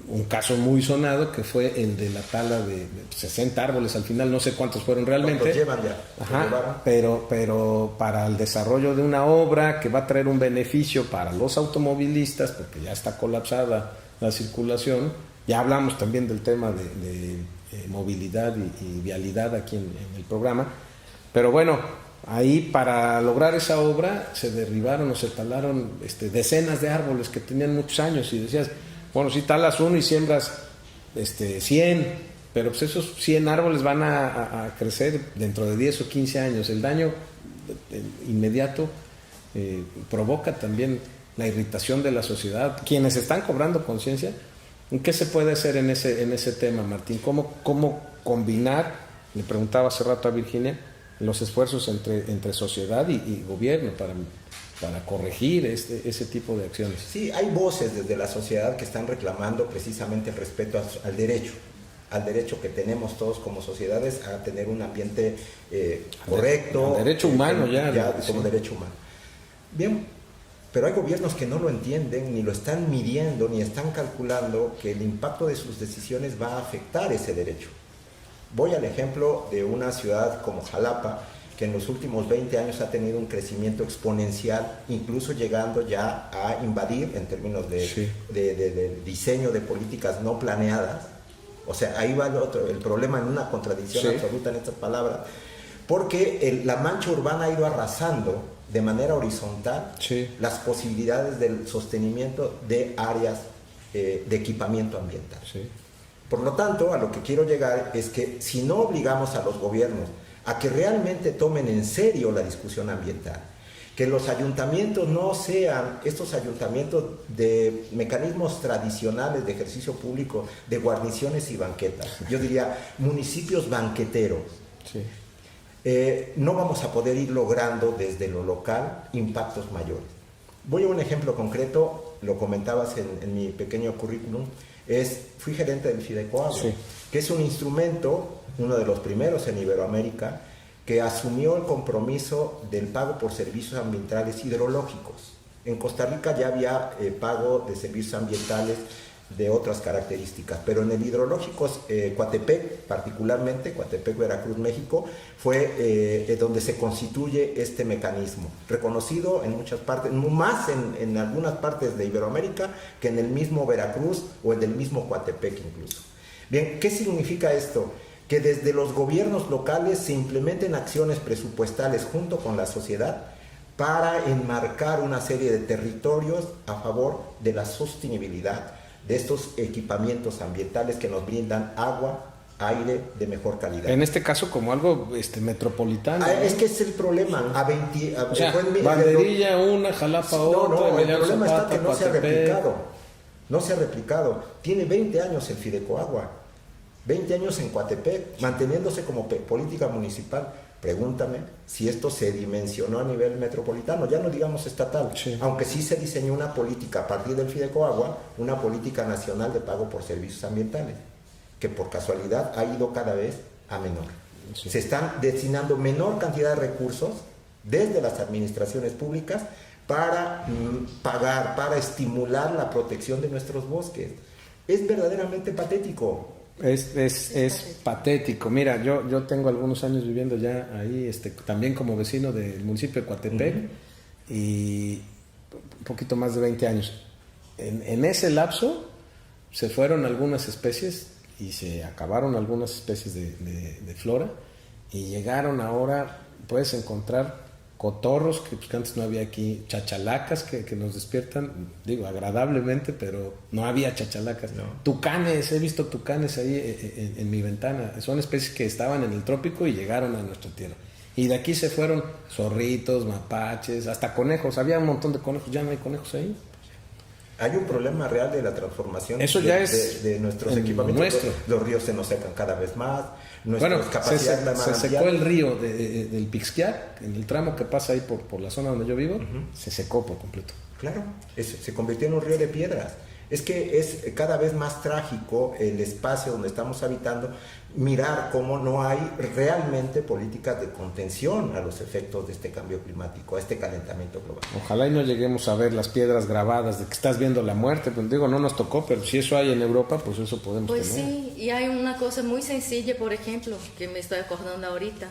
Speaker 1: un caso muy sonado que fue el de la tala de 60 árboles, al final no sé cuántos fueron realmente.
Speaker 3: Los llevan ya.
Speaker 1: Ajá, pero para el desarrollo de una obra que va a traer un beneficio para los automovilistas, porque ya está colapsada la circulación. Ya hablamos también del tema de movilidad y vialidad aquí en el programa, pero bueno, ahí para lograr esa obra se derribaron o se talaron decenas de árboles que tenían muchos años, y decías, bueno, si talas uno y siembras 100, pero pues esos 100 árboles van a crecer dentro de 10 o 15 años. El daño inmediato provoca también la irritación de la sociedad. Quienes están cobrando conciencia, ¿qué se puede hacer en ese tema, Martín? ¿Cómo combinar, le preguntaba hace rato a Virginia, los esfuerzos entre sociedad y gobierno para corregir ese tipo de acciones?
Speaker 3: Sí, hay voces desde la sociedad que están reclamando precisamente el respeto al derecho que tenemos todos como sociedades a tener un ambiente correcto.
Speaker 1: Al derecho humano
Speaker 3: como derecho humano. Bien. Pero hay gobiernos que no lo entienden, ni lo están midiendo, ni están calculando que el impacto de sus decisiones va a afectar ese derecho. Voy al ejemplo de una ciudad como Jalapa, que en los últimos 20 años ha tenido un crecimiento exponencial, incluso llegando ya a invadir en términos de diseño de políticas no planeadas. O sea, ahí va el problema, en una contradicción absoluta en estas palabras, porque la mancha urbana ha ido arrasando de manera horizontal las posibilidades del sostenimiento de áreas de equipamiento ambiental. Por lo tanto, a lo que quiero llegar es que si no obligamos a los gobiernos a que realmente tomen en serio la discusión ambiental, que los ayuntamientos no sean estos ayuntamientos de mecanismos tradicionales de ejercicio público, de guarniciones y banquetas, yo diría municipios banqueteros, no vamos a poder ir logrando desde lo local impactos mayores. Voy a un ejemplo concreto, lo comentabas en mi pequeño currículum, fui gerente del Fidecoagua, que es un instrumento, uno de los primeros en Iberoamérica, que asumió el compromiso del pago por servicios ambientales hidrológicos. En Costa Rica ya había pago de servicios ambientales de otras características, pero en el hidrológico Coatepec, particularmente Coatepec, Veracruz, México, fue donde se constituye este mecanismo, reconocido en muchas partes, más en algunas partes de Iberoamérica que en el mismo Veracruz o en el mismo Coatepec incluso. Bien, ¿qué significa esto? Que desde los gobiernos locales se implementen acciones presupuestales junto con la sociedad para enmarcar una serie de territorios a favor de la sostenibilidad de estos equipamientos ambientales que nos brindan agua, aire de mejor calidad.
Speaker 1: En este caso como algo metropolitano.
Speaker 3: Es que es el problema.
Speaker 1: O sea, Banderilla una, Jalapa otra,
Speaker 3: el problema está que no se ha replicado. No se ha replicado. Tiene 20 años el Fidecoagua, 20 años en Coatepec, manteniéndose como política municipal. Pregúntame si esto se dimensionó a nivel metropolitano, ya no digamos estatal, aunque sí se diseñó una política a partir del Fidecoagua, una política nacional de pago por servicios ambientales, que por casualidad ha ido cada vez a menor. Se están destinando menor cantidad de recursos desde las administraciones públicas para pagar, para estimular la protección de nuestros bosques. Es verdaderamente patético.
Speaker 1: Es patético. Mira, yo tengo algunos años viviendo ya ahí, también como vecino del municipio de Coatepec, y un poquito más de 20 años. En ese lapso se fueron algunas especies y se acabaron algunas especies de flora, y llegaron ahora, puedes encontrar cotorros que antes no había aquí, chachalacas que nos despiertan, digo, agradablemente, pero no había chachalacas.
Speaker 3: No.
Speaker 1: Tucanes, he visto tucanes ahí en mi ventana. Son especies que estaban en el trópico y llegaron a nuestra tierra. Y de aquí se fueron zorritos, mapaches, hasta conejos. Había un montón de conejos, ya no hay conejos ahí.
Speaker 3: Hay un problema real de la transformación
Speaker 1: Eso ya es
Speaker 3: de nuestros equipamientos. Los ríos se nos secan cada vez más.
Speaker 1: Bueno, se secó el río del Pixquiac, en el tramo que pasa ahí por la zona donde yo vivo, se secó por completo.
Speaker 3: Claro, se convirtió en un río de piedras. Es que es cada vez más trágico el espacio donde estamos habitando, mirar cómo no hay realmente políticas de contención a los efectos de este cambio climático, a este calentamiento global.
Speaker 1: Ojalá y no lleguemos a ver las piedras grabadas de que estás viendo la muerte, pues digo, no nos tocó, pero si eso hay en Europa, pues eso podemos tener.
Speaker 2: Pues sí, y hay una cosa muy sencilla, por ejemplo, que me estoy acordando ahorita,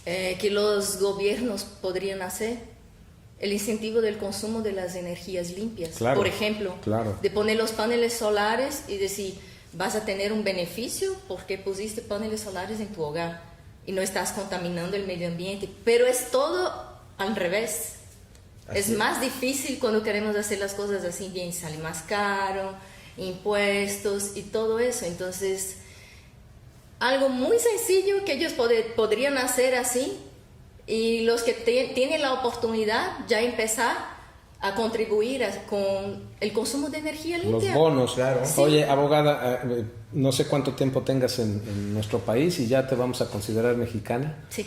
Speaker 2: que los gobiernos podrían hacer. El incentivo del consumo de las energías limpias.
Speaker 1: Claro,
Speaker 2: por ejemplo,
Speaker 1: claro.
Speaker 2: De poner los paneles solares y decir, vas a tener un beneficio porque pusiste paneles solares en tu hogar y no estás contaminando el medio ambiente. Pero es todo al revés. Es más difícil cuando queremos hacer las cosas así, bien, sale más caro, impuestos y todo eso. Entonces, algo muy sencillo que ellos podrían hacer así, y los que tienen la oportunidad ya empezar a contribuir con el consumo de energía limpia.
Speaker 1: Los bonos,
Speaker 3: claro.
Speaker 1: Sí. Oye, abogada, no sé cuánto tiempo tengas en nuestro país y ya te vamos a considerar mexicana.
Speaker 2: Sí.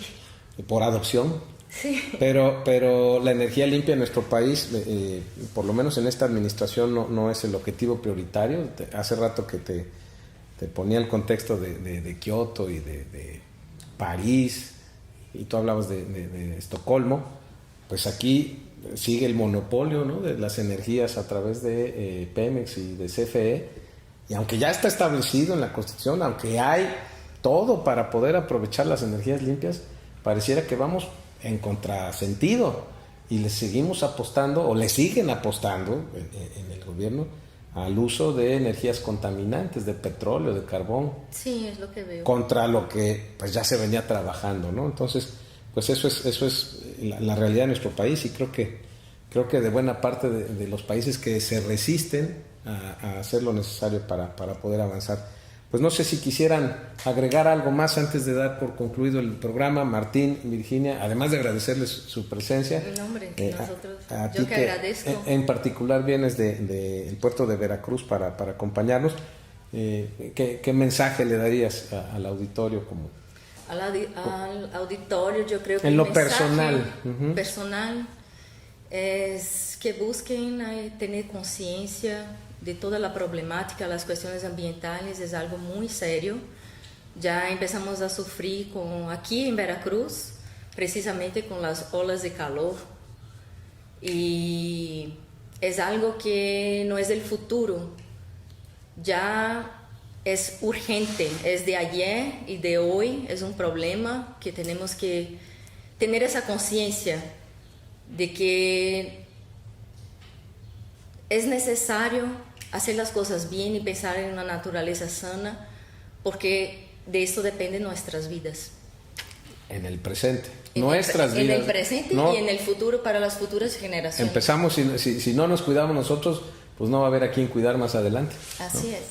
Speaker 1: Por adopción.
Speaker 2: Sí.
Speaker 1: Pero la energía limpia en nuestro país, por lo menos en esta administración, no es el objetivo prioritario. Hace rato que te ponía el contexto de Kioto y de París, y tú hablabas de Estocolmo. Pues aquí sigue el monopolio, ¿no?, de las energías a través de Pemex y de CFE, y aunque ya está establecido en la Constitución, aunque hay todo para poder aprovechar las energías limpias, pareciera que vamos en contrasentido y le seguimos apostando, o le siguen apostando en el gobierno, al uso de energías contaminantes, de petróleo, de carbón.
Speaker 2: Sí, es lo que veo.
Speaker 1: Contra lo que pues ya se venía trabajando, ¿no? Entonces, pues eso es la realidad de nuestro país, y creo que de buena parte de los países que se resisten a hacer lo necesario para poder avanzar. Pues no sé si quisieran agregar algo más antes de dar por concluido el programa, Martín, Virginia, además de agradecerles su presencia.
Speaker 2: No, hombre, nosotros,
Speaker 1: yo
Speaker 2: que agradezco.
Speaker 1: En particular vienes del puerto de Veracruz para acompañarnos. ¿Qué mensaje le darías al auditorio?
Speaker 2: Al auditorio, yo creo que
Speaker 1: en lo
Speaker 2: el mensaje
Speaker 1: personal,
Speaker 2: personal es que busquen tener conciencia de toda la problemática. Las cuestiones ambientales es algo muy serio. Ya empezamos a sufrir aquí en Veracruz, precisamente con las olas de calor, y es algo que no es del futuro, ya es urgente, es de ayer y de hoy. Es un problema que tenemos que tener esa conciencia de que es necesario hacer las cosas bien y pensar en una naturaleza sana, porque de esto dependen nuestras vidas.
Speaker 1: En el presente.
Speaker 2: En el presente,
Speaker 1: no,
Speaker 2: y en el futuro, para las futuras generaciones.
Speaker 1: Empezamos, si no nos cuidamos nosotros, pues no va a haber a quien cuidar más adelante.
Speaker 2: Así
Speaker 1: ¿no?
Speaker 2: es.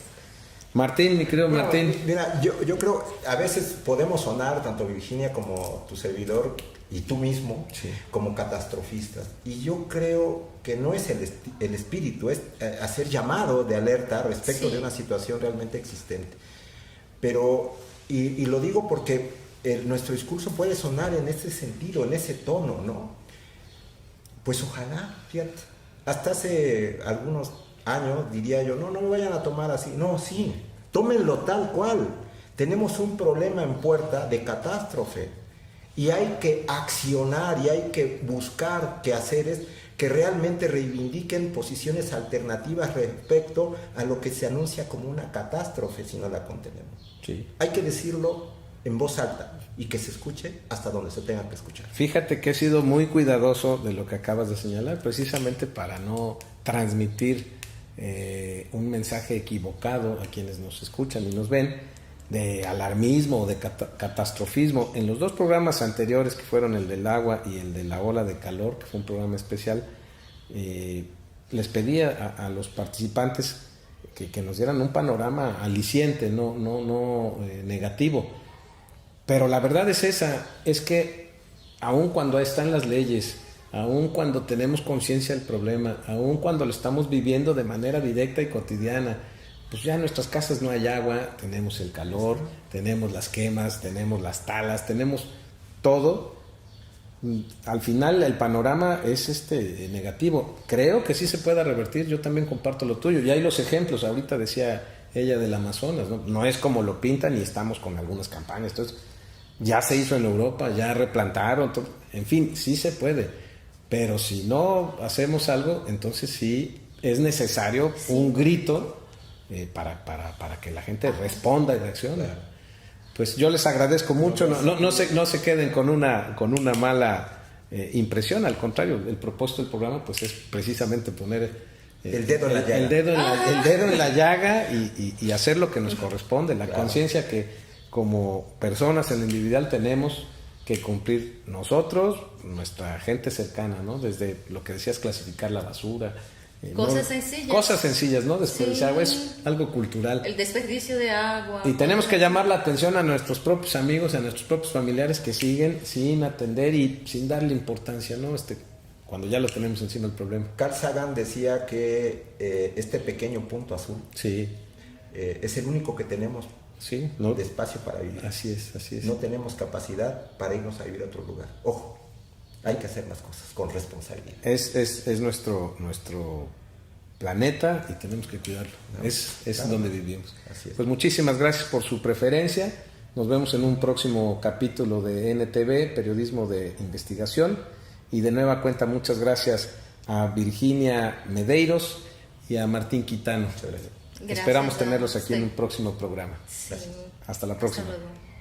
Speaker 1: Martín, mi querido Martín.
Speaker 3: Mira, yo creo, a veces podemos sonar, tanto Virginia como tu servidor y tú mismo,
Speaker 1: sí,
Speaker 3: como catastrofistas. Y yo creo que no es el espíritu, es hacer llamado de alerta respecto
Speaker 2: sí,
Speaker 3: de una situación realmente existente. Pero, y lo digo porque nuestro discurso puede sonar en ese sentido, en ese tono, ¿no? Pues ojalá, fíjate, hasta hace algunos años diría yo, no me vayan a tomar así. No, sí, tómenlo tal cual. Tenemos un problema en puerta de catástrofe. Y hay que accionar y hay que buscar quehaceres que realmente reivindiquen posiciones alternativas respecto a lo que se anuncia como una catástrofe si no la contenemos.
Speaker 1: Sí.
Speaker 3: Hay que decirlo en voz alta y que se escuche hasta donde se tenga que escuchar.
Speaker 1: Fíjate que he sido muy cuidadoso de lo que acabas de señalar, precisamente para no transmitir un mensaje equivocado a quienes nos escuchan y nos ven, de alarmismo o de catastrofismo. En los dos programas anteriores, que fueron el del agua y el de la ola de calor, que fue un programa especial, les pedí a los participantes que nos dieran un panorama aliciente, no negativo. Pero la verdad es esa, es que aun cuando están las leyes, aun cuando tenemos conciencia del problema, aun cuando lo estamos viviendo de manera directa y cotidiana, pues ya en nuestras casas no hay agua, tenemos el calor, tenemos las quemas, tenemos las talas, tenemos todo. Al final el panorama es negativo. Creo que sí se puede revertir, yo también comparto lo tuyo. Y hay los ejemplos, ahorita decía ella del Amazonas, no es como lo pintan y estamos con algunas campañas. Entonces, ya se hizo en Europa, ya replantaron, en fin, sí se puede. Pero si no hacemos algo, entonces sí es necesario un grito para que la gente responda y reaccione. Pues yo les agradezco mucho, no se queden con una mala impresión, al contrario, el propósito del programa pues es precisamente poner
Speaker 3: el dedo en la llaga,
Speaker 1: el dedo en la llaga y hacer lo que nos corresponde, la conciencia que como personas en lo individual tenemos que cumplir nosotros, nuestra gente cercana, ¿no? Desde lo que decías, clasificar la basura.
Speaker 2: Cosas sencillas.
Speaker 1: Cosas sencillas, ¿no? Desperdiciar agua es algo cultural.
Speaker 2: El desperdicio de agua.
Speaker 1: Y tenemos que llamar la atención a nuestros propios amigos, a nuestros propios familiares que siguen sin atender y sin darle importancia, ¿no? Cuando ya lo tenemos encima el problema.
Speaker 3: Carl Sagan decía que este pequeño punto azul es el único que tenemos de espacio para vivir.
Speaker 1: Así es.
Speaker 3: No tenemos capacidad para irnos a vivir a otro lugar. Ojo. Hay que hacer las cosas con responsabilidad.
Speaker 1: Es nuestro planeta y tenemos que cuidarlo. Es donde vivimos.
Speaker 3: Así es.
Speaker 1: Pues muchísimas gracias por su preferencia. Nos vemos en un próximo capítulo de NTV, Periodismo de Investigación. Y de nueva cuenta, muchas gracias a Virginia Medeiros y a Martín Quitano.
Speaker 3: Muchas gracias.
Speaker 1: Esperamos tenerlos aquí en un próximo programa.
Speaker 2: Sí.
Speaker 1: Hasta la próxima.
Speaker 2: Hasta luego.